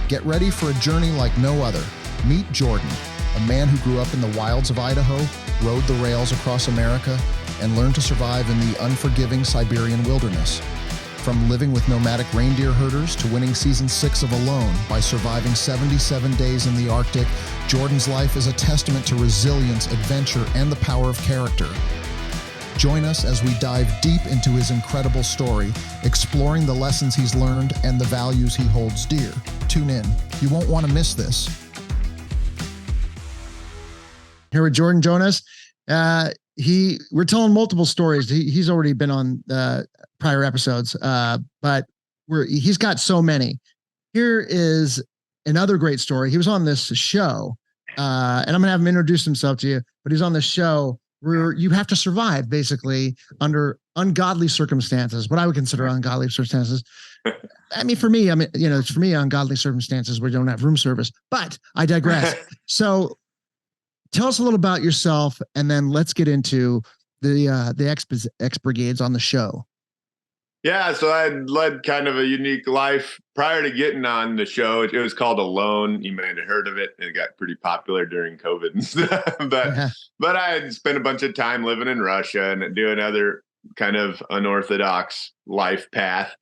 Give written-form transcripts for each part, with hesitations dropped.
Get ready for a journey like no other. Meet Jordan, a man who grew up in the wilds of Idaho, rode the rails across America, and learned to survive in the unforgiving Siberian wilderness. From living with nomadic reindeer herders to winning season 6 of Alone by surviving 77 days in the Arctic, Jordan's life is a testament to resilience, adventure, and the power of character. Join us as we dive deep into his incredible story, exploring the lessons he's learned and the values he holds dear. Tune in. You won't want to miss this. Here with Jordan Jonas. We're telling multiple stories. He's already been on prior episodes, but he's got so many. Here is another great story. He was on this show, and I'm gonna have him introduce himself to you. But he's on this show where you have to survive basically under ungodly circumstances. What I would consider ungodly circumstances. I mean, for me, it's for me ungodly circumstances where you don't have room service. But I digress. So, tell us a little about yourself, and then let's get into the X Brigades on the show. Yeah, so I led kind of a unique life prior to getting on the show. It was called Alone. You may have heard of it. It got pretty popular during COVID and stuff. But I had spent a bunch of time living in Russia and doing other kind of unorthodox life path.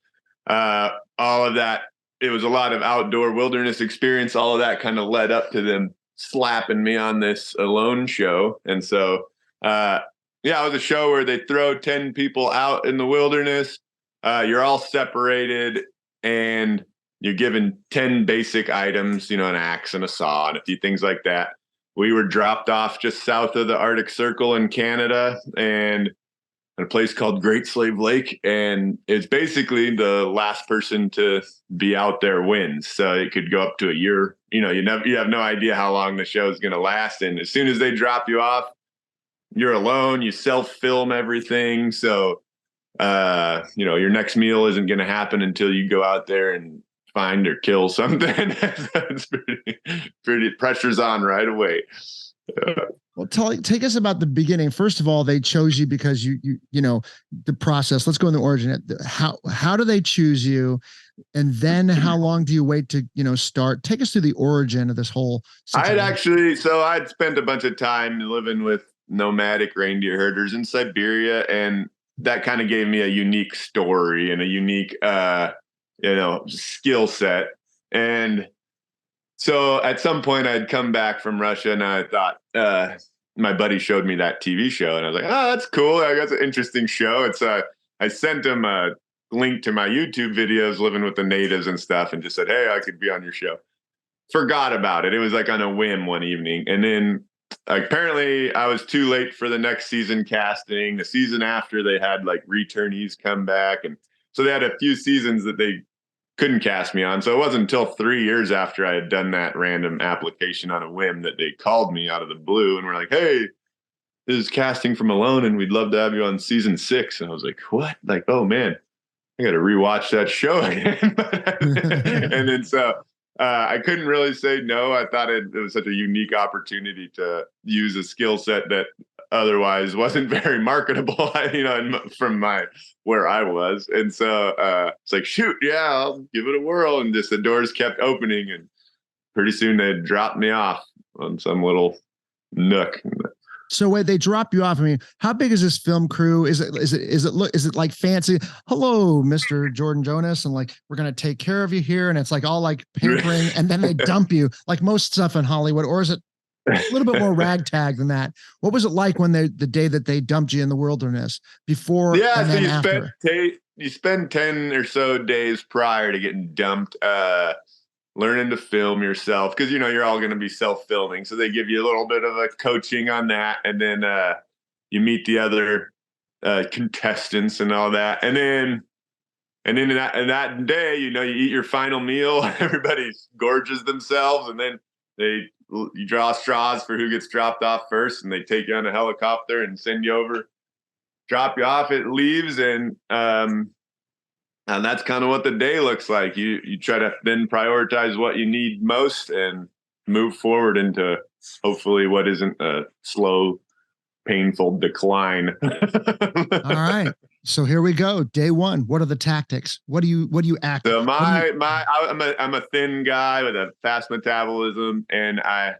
All of that, it was a lot of outdoor wilderness experience. All of that kind of led up to them slapping me on this Alone show. And so, it was a show where they throw 10 people out in the wilderness. You're all separated and you're given 10 basic items, an axe and a saw and a few things like that. We were dropped off just south of the Arctic Circle in Canada and at a place called Great Slave Lake. And it's basically the last person to be out there wins. So it could go up to a year. You have no idea how long the show is going to last. And as soon as they drop you off, you're alone. You self-film everything. So, your next meal isn't going to happen until you go out there and find or kill something. It's pretty pressure's on right away. Well, take us about the beginning. First of all, they chose you because you the process. Let's go in the origin. How do they choose you? And then how long do you wait to, start? Take us through the origin of this whole situation. I'd spent a bunch of time living with nomadic reindeer herders in Siberia, and that kind of gave me a unique story and a unique, skill set. And so at some point I'd come back from Russia and I thought, my buddy showed me that TV show and I was like, oh, that's cool. I guess an interesting show. I sent him a link to my YouTube videos living with the natives and stuff and just said, hey, I could be on your show. Forgot about it. It was like on a whim one evening. And then apparently I was too late for the next season casting. The season after they had like returnees come back. And so they had a few seasons that they couldn't cast me on. So it wasn't until 3 years after I had done that random application on a whim that they called me out of the blue and were like, hey, this is casting from Alone and we'd love to have you on season 6. And I was like, what? Like, oh man, I got to rewatch that show again. And then I couldn't really say no. I thought it was such a unique opportunity to use a skill set that otherwise wasn't very marketable, from where I was. And so it's like, shoot, yeah, I'll give it a whirl. And just the doors kept opening and pretty soon they dropped me off on some little nook. So wait, they drop you off. I mean, how big is this film crew? Is it like fancy? Hello, Mr. Jordan Jonas, and like we're gonna take care of you here, and it's like all like pampering, and then they dump you like most stuff in Hollywood, or is it a little bit more ragtag than that? What was it like when the day that they dumped you in the wilderness before? Yeah, and so then you after? you spend 10 or so days prior to getting dumped, learning to film yourself because you're all going to be self-filming, so they give you a little bit of a coaching on that, and then you meet the other contestants and all that, and then in that day, you eat your final meal. Everybody gorges themselves, and then you draw straws for who gets dropped off first, and they take you on a helicopter and send you over, drop you off. It leaves, and that's kind of what the day looks like. You try to then prioritize what you need most and move forward into hopefully what isn't a slow, painful decline. All right. So here we go. Day one. What are the tactics? What do you act? So I'm a thin guy with a fast metabolism, and I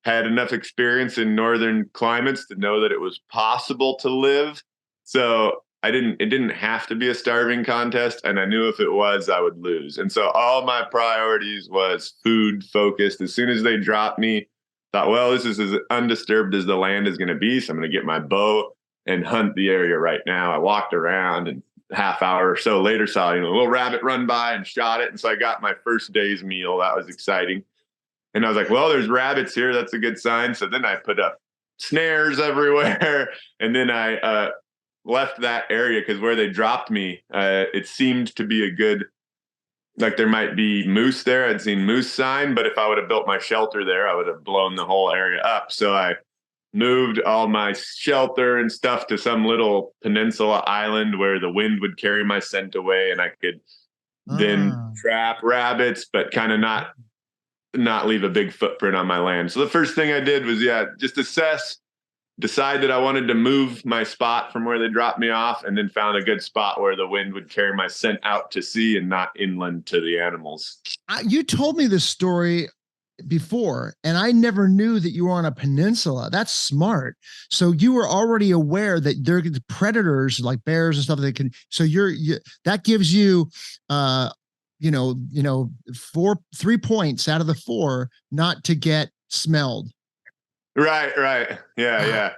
had enough experience in northern climates to know that it was possible to live. So it didn't have to be a starving contest. And I knew if it was, I would lose. And so all my priorities was food focused. As soon as they dropped me, thought, well, this is as undisturbed as the land is going to be. So I'm going to get my bow and hunt the area right now. I walked around, and half hour or so later saw, a little rabbit run by and shot it. And so I got my first day's meal. That was exciting. And I was like, well, there's rabbits here. That's a good sign. So then I put up snares everywhere. And then I left that area because where they dropped me, it seemed to be a good, like there might be moose there. I'd seen moose sign, but if I would have built my shelter there, I would have blown the whole area up. So I moved all my shelter and stuff to some little peninsula island where the wind would carry my scent away, and I could then trap rabbits, but kind of not leave a big footprint on my land. So the first thing I did was, just decide that I wanted to move my spot from where they dropped me off, and then found a good spot where the wind would carry my scent out to sea and not inland to the animals. You told me this story before, and I never knew that you were on a peninsula. That's smart. So you were already aware that there are predators like bears and stuff that can, so that gives you, 3 points out of the 4 not to get smelled. Right. Yeah.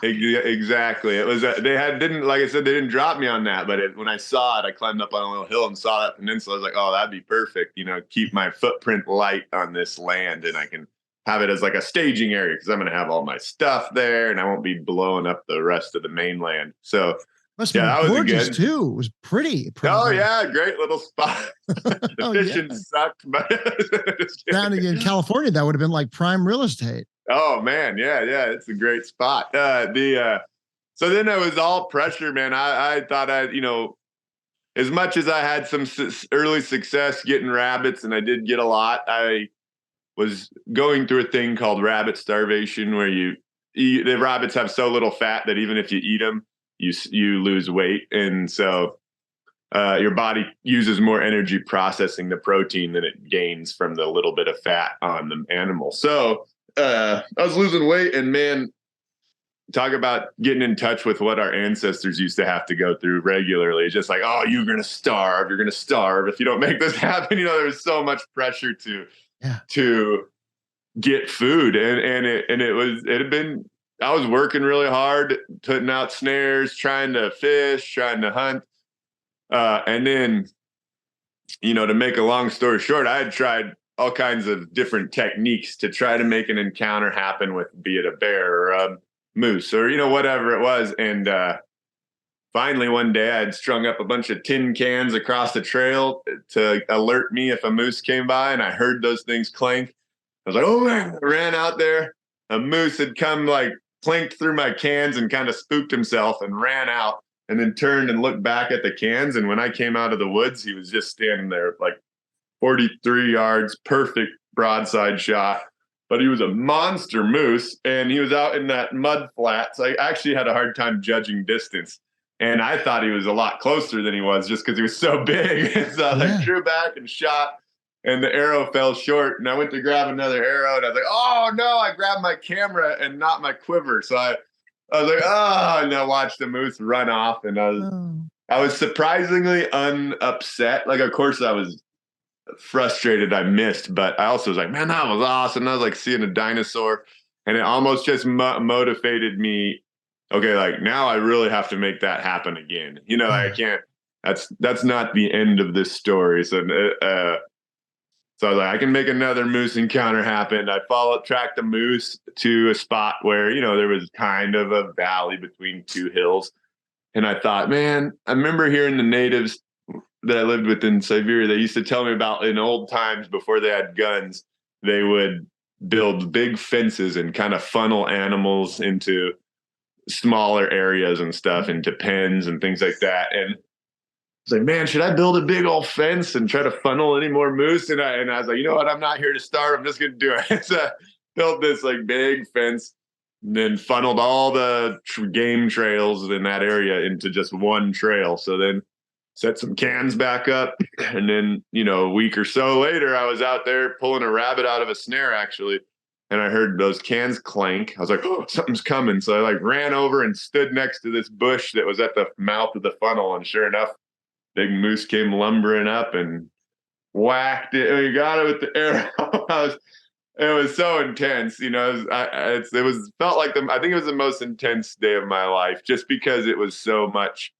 Exactly. It was, like I said, they didn't drop me on that, but when I saw it, I climbed up on a little hill and saw that peninsula. I was like, oh, that'd be perfect. Keep my footprint light on this land, and I can have it as like a staging area because I'm going to have all my stuff there, and I won't be blowing up the rest of the mainland. So must have been gorgeous too. It was pretty. Oh yeah, great little spot. The fishing sucked, but down in California, that would have been like prime real estate. Oh man, yeah, it's a great spot. So then it was all pressure, man. I thought as much as I had some early success getting rabbits, and I did get a lot, I was going through a thing called rabbit starvation, where the rabbits have so little fat that even if you eat them, you lose weight, and so your body uses more energy processing the protein than it gains from the little bit of fat on the animal. So I was losing weight, and man, talk about getting in touch with what our ancestors used to have to go through regularly. It's just like, oh, you're going to starve if you don't make this happen. There was so much pressure to get food. I was working really hard, putting out snares, trying to fish, trying to hunt. And then, to make a long story short, I had tried all kinds of different techniques to try to make an encounter happen with, be it a bear or a moose or, whatever it was. And finally, one day I had strung up a bunch of tin cans across the trail to alert me if a moose came by, and I heard those things clank. I was like, oh, man, I ran out there. A moose had come clanked through my cans and kind of spooked himself and ran out, and then turned and looked back at the cans. And when I came out of the woods, he was just standing there 43 yards, perfect broadside shot. But he was a monster moose, and he was out in that mud flat. So I actually had a hard time judging distance. And I thought he was a lot closer than he was just because he was so big. So I drew back and shot, and the arrow fell short. And I went to grab another arrow, and I was like, oh, no, I grabbed my camera and not my quiver. So I was like, oh, and I watched the moose run off. And I was surprisingly unupset. Of course, I was frustrated I missed, but I also was like, man, that was awesome. I was seeing a dinosaur, and it almost just motivated me. Okay, now I really have to make that happen again. I can't. That's not the end of this story. So, so I was like, I can make another moose encounter happen. I tracked the moose to a spot where there was kind of a valley between 2 hills, and I thought, man, I remember hearing the natives that I lived with in Siberia, they used to tell me about in old times before they had guns, they would build big fences and kind of funnel animals into smaller areas and stuff, into pens and things like that. And I was like, man, should I build a big old fence and try to funnel any more moose? And I was like, you know what? I'm not here to starve. I'm just going to do it. So I built this big fence, and then funneled all the game trails in that area into just one trail. So then set some cans back up. And then, a week or so later, I was out there pulling a rabbit out of a snare, actually. And I heard those cans clank. I was like, oh, something's coming. So I like ran over and stood next to this bush that was at the mouth of the funnel. And sure enough, big moose came lumbering up and whacked it. We got it with the arrow. It was so intense, felt like I think it was the most intense day of my life, just because it was so much.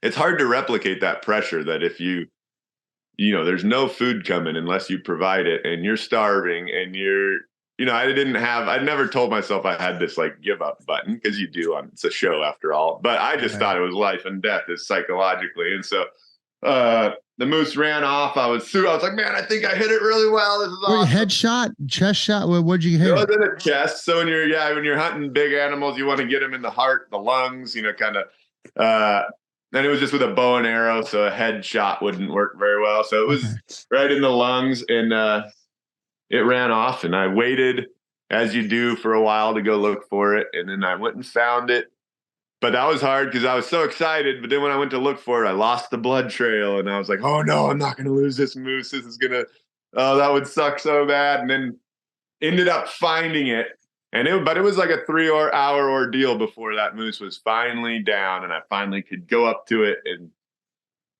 It's hard to replicate that pressure that if there's no food coming unless you provide it, and you're starving, and I'd never told myself I had this like give up button, because you do it's a show after all, but I just thought it was life and death is psychologically. And so, the moose ran off. I was like, man, I think I hit it really well. This is awesome. Headshot, chest shot. What'd you hit? It was in the chest. So when you're hunting big animals, you want to get them in the heart, the lungs, kind of. And it was just with a bow and arrow, so a headshot wouldn't work very well. So it was right in the lungs, and it ran off. And I waited, as you do, for a while to go look for it, and then I went and found it. But that was hard because I was so excited. But then when I went to look for it, I lost the blood trail. And I was like, oh, no, I'm not going to lose this moose. That would suck so bad. And then ended up finding it. But it was like a 3-hour ordeal before that moose was finally down. And I finally could go up to it. And,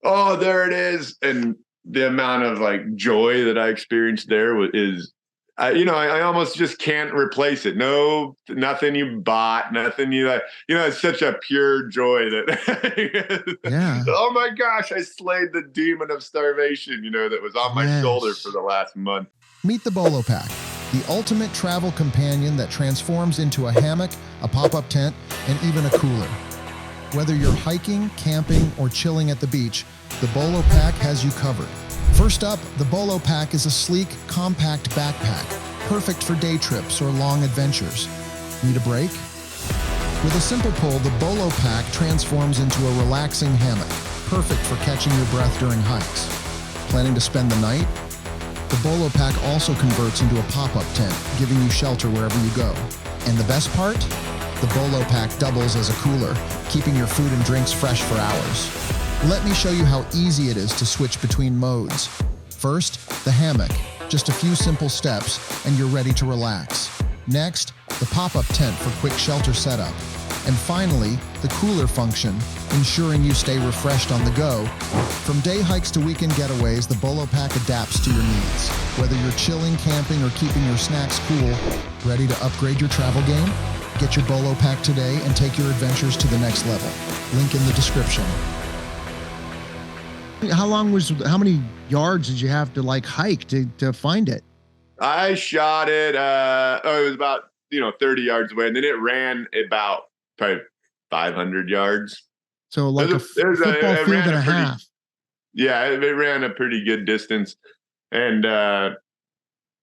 oh, there it is. And the amount of like joy that I experienced there I almost just can't replace it. No, nothing you bought, nothing it's such a pure joy that, oh my gosh, I slayed the demon of starvation, that was on my shoulder for the last month. Meet the Bolo Pack, the ultimate travel companion that transforms into a hammock, a pop-up tent, and even a cooler. Whether you're hiking, camping, or chilling at the beach, the Bolo Pack has you covered. First up, the Bolo Pack is a sleek, compact backpack, perfect for day trips or long adventures. Need a break? With a simple pull, the Bolo Pack transforms into a relaxing hammock, perfect for catching your breath during hikes. Planning to spend the night? The Bolo Pack also converts into a pop-up tent, giving you shelter wherever you go. And the best part? The Bolo Pack doubles as a cooler, keeping your food and drinks fresh for hours. Let me show you how easy it is to switch between modes. First, the hammock. Just a few simple steps, and you're ready to relax. Next, the pop-up tent for quick shelter setup. And finally, the cooler function, ensuring you stay refreshed on the go. From day hikes to weekend getaways, the Bolo Pack adapts to your needs. Whether you're chilling, camping, or keeping your snacks cool, ready to upgrade your travel game? Get your Bolo Pack today and take your adventures to the next level. Link in the description. How many yards did you have to like hike to find it? I shot it. It was about, 30 yards away. And then it ran about probably 500 yards. So like a football field and a half. Yeah, it ran a pretty good distance. And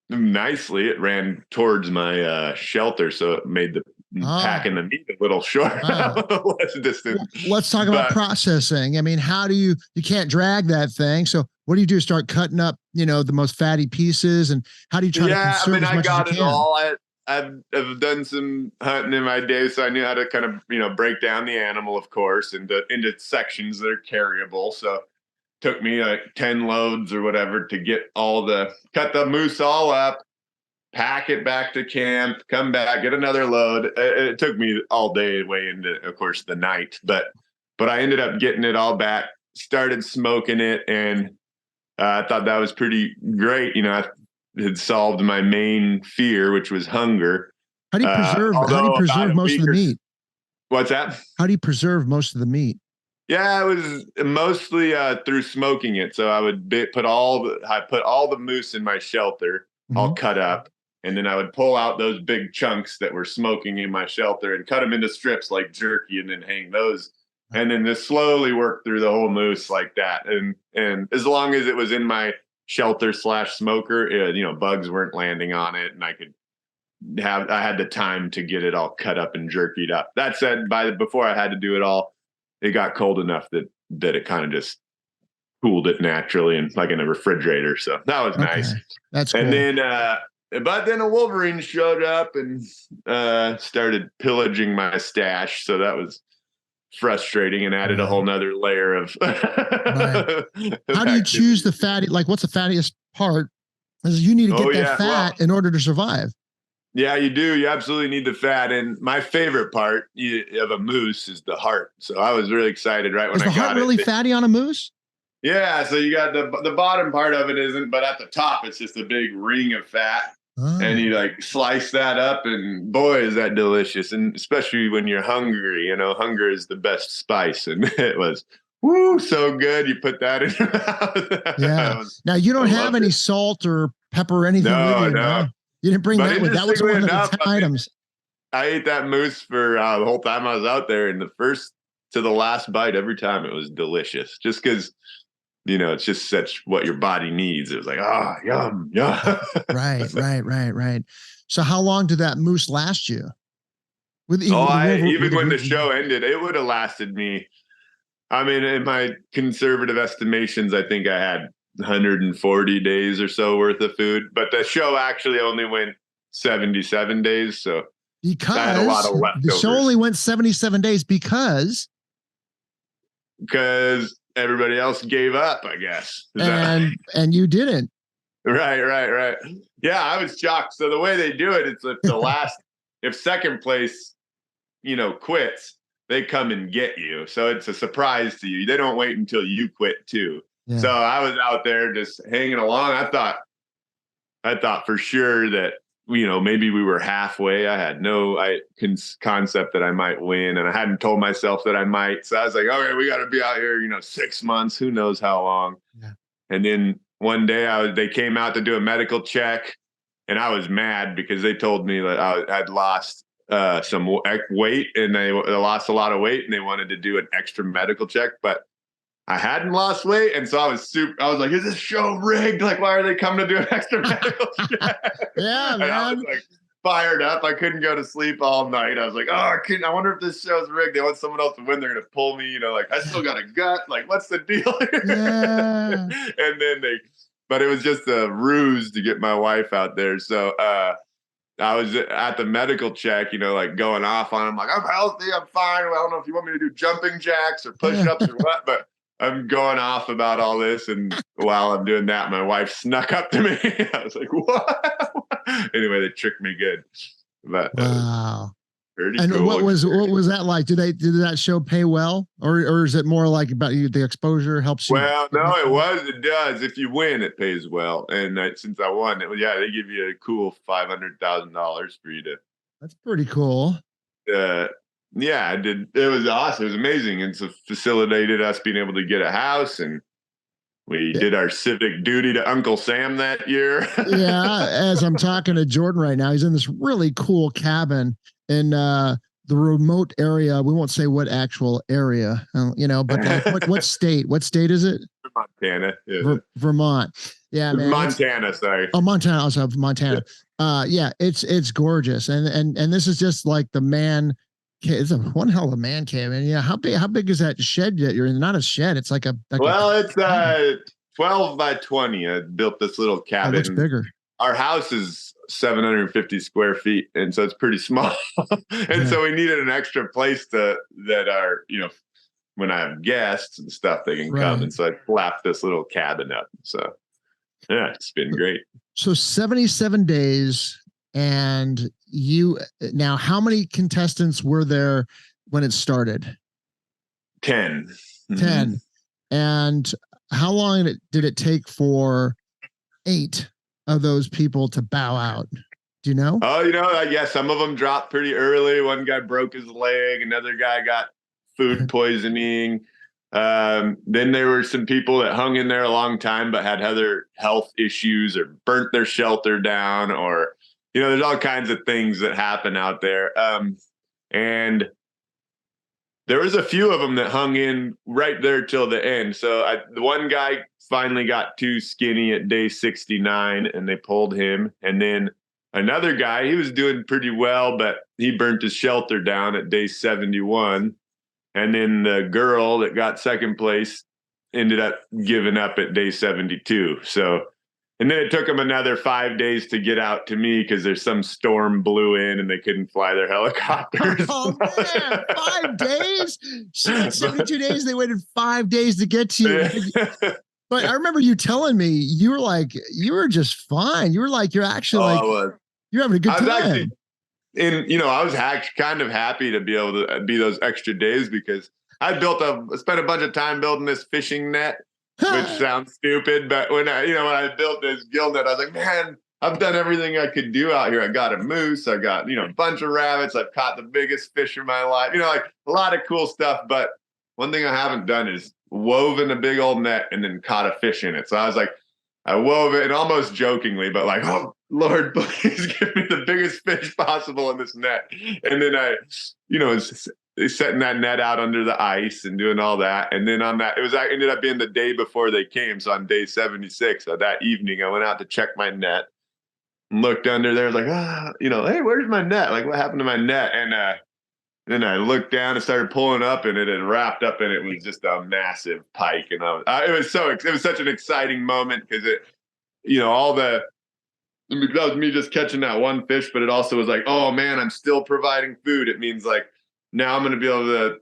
nicely, it ran towards my shelter. So it made the pack and the meat a little short, less distance. Let's talk about processing. I mean, how do you can't drag that thing. So what do you do? Start cutting up, the most fatty pieces, and how do you try to conserve as much as you can? I got it all. I've done some hunting in my day, so I knew how to kind of, break down the animal, of course, into sections that are carryable. So took me like 10 loads or whatever to get cut the moose all up, pack it back to camp, come back, get another load. It took me all day way into, of course, the night, but I ended up getting it all back, started smoking it, and I thought that was pretty great. I had solved my main fear, which was hunger. How do you preserve most of the meat? What's that? How do you preserve most of the meat? Yeah, it was mostly through smoking it. So I would put all the moose in my shelter, all cut up. And then I would pull out those big chunks that were smoking in my shelter and cut them into strips like jerky, and then hang those. And then just slowly work through the whole moose like that. And as long as it was in my shelter / smoker, bugs weren't landing on it, and I had the time to get it all cut up and jerkied up. That said, before I had to do it all, it got cold enough that it kind of just cooled it naturally, and like in a refrigerator. So that was nice. That's cool. And then But then a wolverine showed up and started pillaging my stash. So that was frustrating and added a whole nother layer of. Right. How do you choose the fatty? Like, what's the fattiest part? Because you need to get that fat in order to survive. Yeah, you do. You absolutely need the fat. And my favorite part of a moose is the heart. So I was really excited right when I got it. Is the heart really fatty on a moose? Yeah. So you got the bottom part of it isn't, but at the top, it's just a big ring of fat. Oh. And you like slice that up and boy, is that delicious. And especially when you're hungry, hunger is the best spice. And it was, woo, so good. You put that in your mouth. Yeah. Now you don't have any salt or pepper or anything with you, no? You didn't bring that with. That was one of the 10 items. I ate that moose for the whole time I was out there, and the first to the last bite, every time it was delicious. Just because, it's just such what your body needs. It was like, yum, yum. Right. So how long did that moose last you? Even when the show ended, it would have lasted me. I mean, in my conservative estimations, I think I had 140 days or so worth of food, but the show actually only went 77 days. So because I had a lot of leftovers. The show only went 77 days because everybody else gave up, I guess. And you didn't. Right. Yeah, I was shocked. So the way they do it, it's if if second place, quits, they come and get you. So it's a surprise to you. They don't wait until you quit too. Yeah. So I was out there just hanging along. I thought for sure that, maybe we were halfway. I had no concept that I might win, and I hadn't told myself that I might. So I was like, okay, we got to be out here, 6 months, who knows how long. Yeah. And then one day they came out to do a medical check, and I was mad because they told me that I'd lost some weight, and they lost a lot of weight, and they wanted to do an extra medical check, but I hadn't lost weight, and so I was like, is this show rigged? Like, why are they coming to do an extra medical check? Yeah, man. I was like fired up. I couldn't go to sleep all night. I was like, I wonder if this show's rigged. They want someone else to win. They're going to pull me, like, I still got a gut. Like, what's the deal here? Yeah. And then but it was just a ruse to get my wife out there. So, I was at the medical check, like going off on them, like, I'm healthy, I'm fine. I don't know if you want me to do jumping jacks or push-ups or what, but I'm going off about all this. And while I'm doing that, my wife snuck up to me. I was like, what? Anyway, they tricked me good. But wow. Pretty and cool. what was that like? Did that show pay well, or is it more like about the exposure helps you? Well, no, it does. If you win, it pays well. And since I won, they give you a cool $500,000 for you to. That's pretty cool. Yeah, I did. It was awesome. It was amazing. And so facilitated us being able to get a house, and we did our civic duty to Uncle Sam that year. Yeah. As I'm talking to Jordan right now, he's in this really cool cabin in the remote area. We won't say what actual area, but like, what state? What state is it? Montana. Yeah. Vermont. Yeah, man. Montana. Sorry. Oh, Montana. Also Montana. Yeah, it's gorgeous, and this is just like the man. It's one hell of a man cave. And yeah, how big is that shed that you're in? Not a shed. It's like it's 12 by 20. I built this little cabin. It looks bigger. Our house is 750 square feet, and so it's pretty small. And so we needed an extra place that are, when I have guests and stuff, they can come. And so I slapped this little cabin up. So yeah, it's been great. So 77 days. And now, how many contestants were there when it started? 10. 10. And how long did it take for 8 of those people to bow out? Do you know? Oh, I guess some of them dropped pretty early. One guy broke his leg. Another guy got food poisoning. Then there were some people that hung in there a long time but had other health issues or burnt their shelter down, or there's all kinds of things that happen out there. And there was a few of them that hung in right there till the end. So the one guy finally got too skinny at day 69 and they pulled him. And then another guy, he was doing pretty well, but he burnt his shelter down at day 71. And then the girl that got second place ended up giving up at day 72. So And then it took them another 5 days to get out to me because there's some storm blew in and they couldn't fly their helicopters. Oh man, 5 days? Shit, 72 days. They waited 5 days to get to you. But I remember you telling me you were just fine. You were like, you're actually you're having a good time. Actually, I was kind of happy to be able to be those extra days because I spent a bunch of time building this fishing net. Which sounds stupid, but when I built this gill net, I was like, man, I've done everything I could do out here. I got a moose, I got, a bunch of rabbits, I've caught the biggest fish of my life, like a lot of cool stuff. But one thing I haven't done is woven a big old net and then caught a fish in it. So I was like, I wove it, and almost jokingly, but like, oh Lord, please give me the biggest fish possible in this net. And then setting that net out under the ice and doing all that. And then ended up being the day before they came. So on day 76, that evening, I went out to check my net and looked under there. I was like, hey, where's my net? Like, what happened to my net? And then I looked down and started pulling up, and it had wrapped up, and it was just a massive pike. And it was such an exciting moment because that was me just catching that one fish, but it also was like, oh man, I'm still providing food. It means like, now I'm going to be able to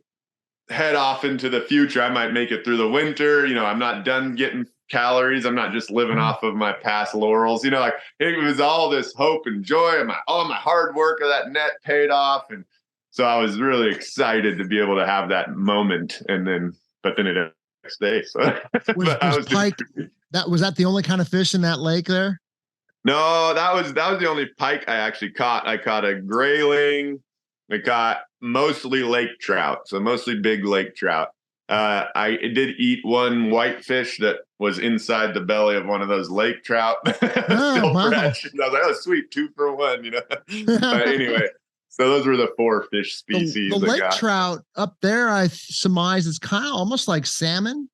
head off into the future. I might make it through the winter. I'm not done getting calories. I'm not just living off of my past laurels. It was all this hope and joy, and all my hard work of that net paid off. And so I was really excited to be able to have that moment. But then it next day. So was pike. Was that the only kind of fish in that lake there? No, that was the only pike I actually caught. I caught a grayling. I caught mostly lake trout, so mostly big lake trout. I did eat one whitefish that was inside the belly of one of those lake trout. Still fresh. And I was like, oh, sweet, 2 for 1, But anyway, so those were the 4 fish species. The lake trout up there, I surmise, is kind of almost like salmon.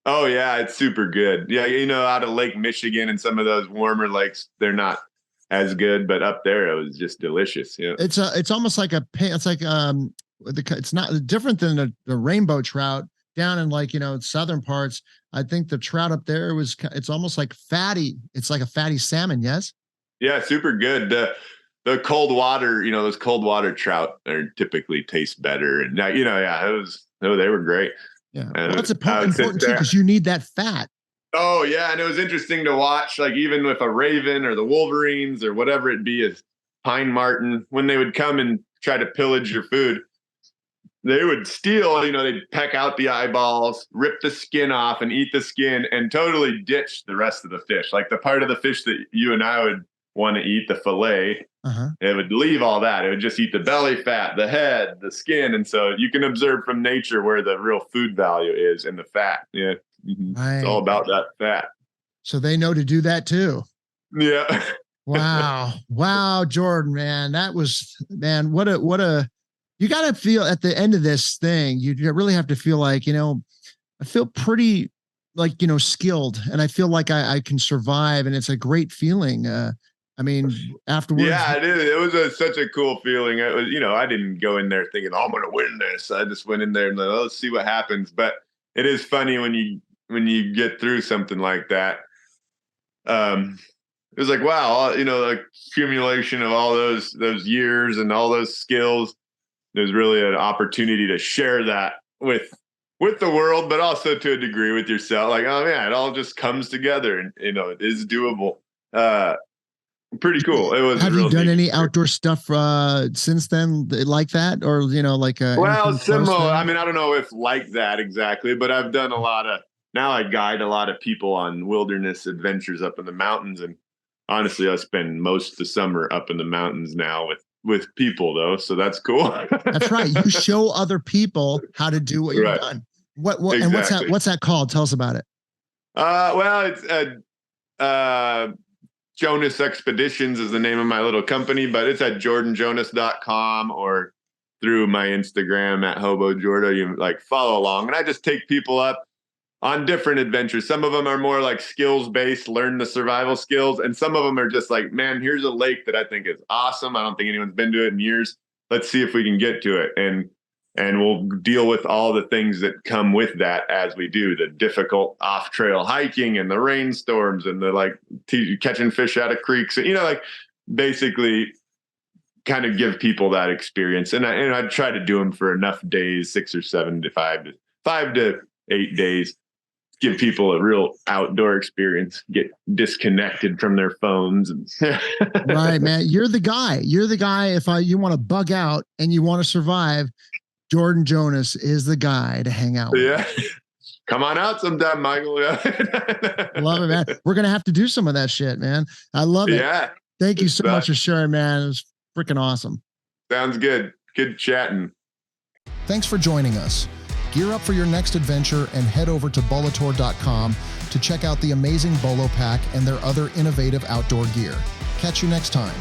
Oh, yeah, it's super good. Yeah, out of Lake Michigan and some of those warmer lakes, they're not as good, but up there it was just delicious. Yeah, it's almost like it's not different than the rainbow trout down in southern parts. I think the trout up there it's almost like fatty. It's like a fatty salmon. Yes. Yeah, super good. The cold water, those cold water trout typically taste better, and they were great. Yeah, well, that's important too because you need that fat. Oh yeah, and it was interesting to watch, like even with a raven or the wolverines or whatever it be, as pine marten, when they would come and try to pillage your food, they would steal, they'd peck out the eyeballs, rip the skin off and eat the skin and totally ditch the rest of the fish. Like the part of the fish that you and I would want to eat, the fillet, it would leave all that. It would just eat the belly fat, the head, the skin. And so you can observe from nature where the real food value is in the fat. Yeah. Mm-hmm. Right. It's all about that fat. So they know to do that too. Yeah. Wow, Jordan, man. That was, man, what a, you got to feel at the end of this thing, you really have to feel like, I feel pretty like, skilled, and I feel like I can survive, and it's a great feeling. Afterwards. Yeah, it is. It was such a cool feeling. It was, I didn't go in there thinking, oh, I'm going to win this. I just went in there and like, let's see what happens. But it is funny when you get through something like that. It was like, wow, the accumulation of all those years and all those skills. There's really an opportunity to share that with the world, but also to a degree with yourself. Like, oh man, it all just comes together, and it is doable. Pretty cool. It was. Have you done any outdoor stuff since then, like that, or well, similar? I don't know if like that exactly, but I've done a lot of. Now I guide a lot of people on wilderness adventures up in the mountains, and honestly, I spend most of the summer up in the mountains now with people though, so that's cool. That's right. You show other people how to do what you've done. What exactly. And what's that called? Tell us about it. Well, it's Jonas Expeditions is the name of my little company, but it's at jordanjonas.com or through my Instagram at HoboJorda. You follow along, and I just take people up on different adventures. Some of them are more like skills based, learn the survival skills, and some of them are just like, man, here's a lake that I think is awesome. I don't think anyone's been to it in years. Let's see if we can get to it. And and we'll deal with all the things that come with that as we do the difficult off-trail hiking and the rainstorms and the like catching fish out of creeks, like basically kind of give people that experience. And I try to do them for enough days, 6 or 7 to 5 to 8 days, give people a real outdoor experience, get disconnected from their phones. And Right, man. You're the guy. If you want to bug out and you want to survive, Jordan Jonas is the guy to hang out with. Yeah. Come on out sometime, Michael. Love it, man. We're going to have to do some of that shit, man. I love it. Yeah. Thank you so much for sharing, man. It was freaking awesome. Sounds good. Good chatting. Thanks for joining us. Gear up for your next adventure and head over to bolotour.com to check out the amazing Bolo pack and their other innovative outdoor gear. Catch you next time.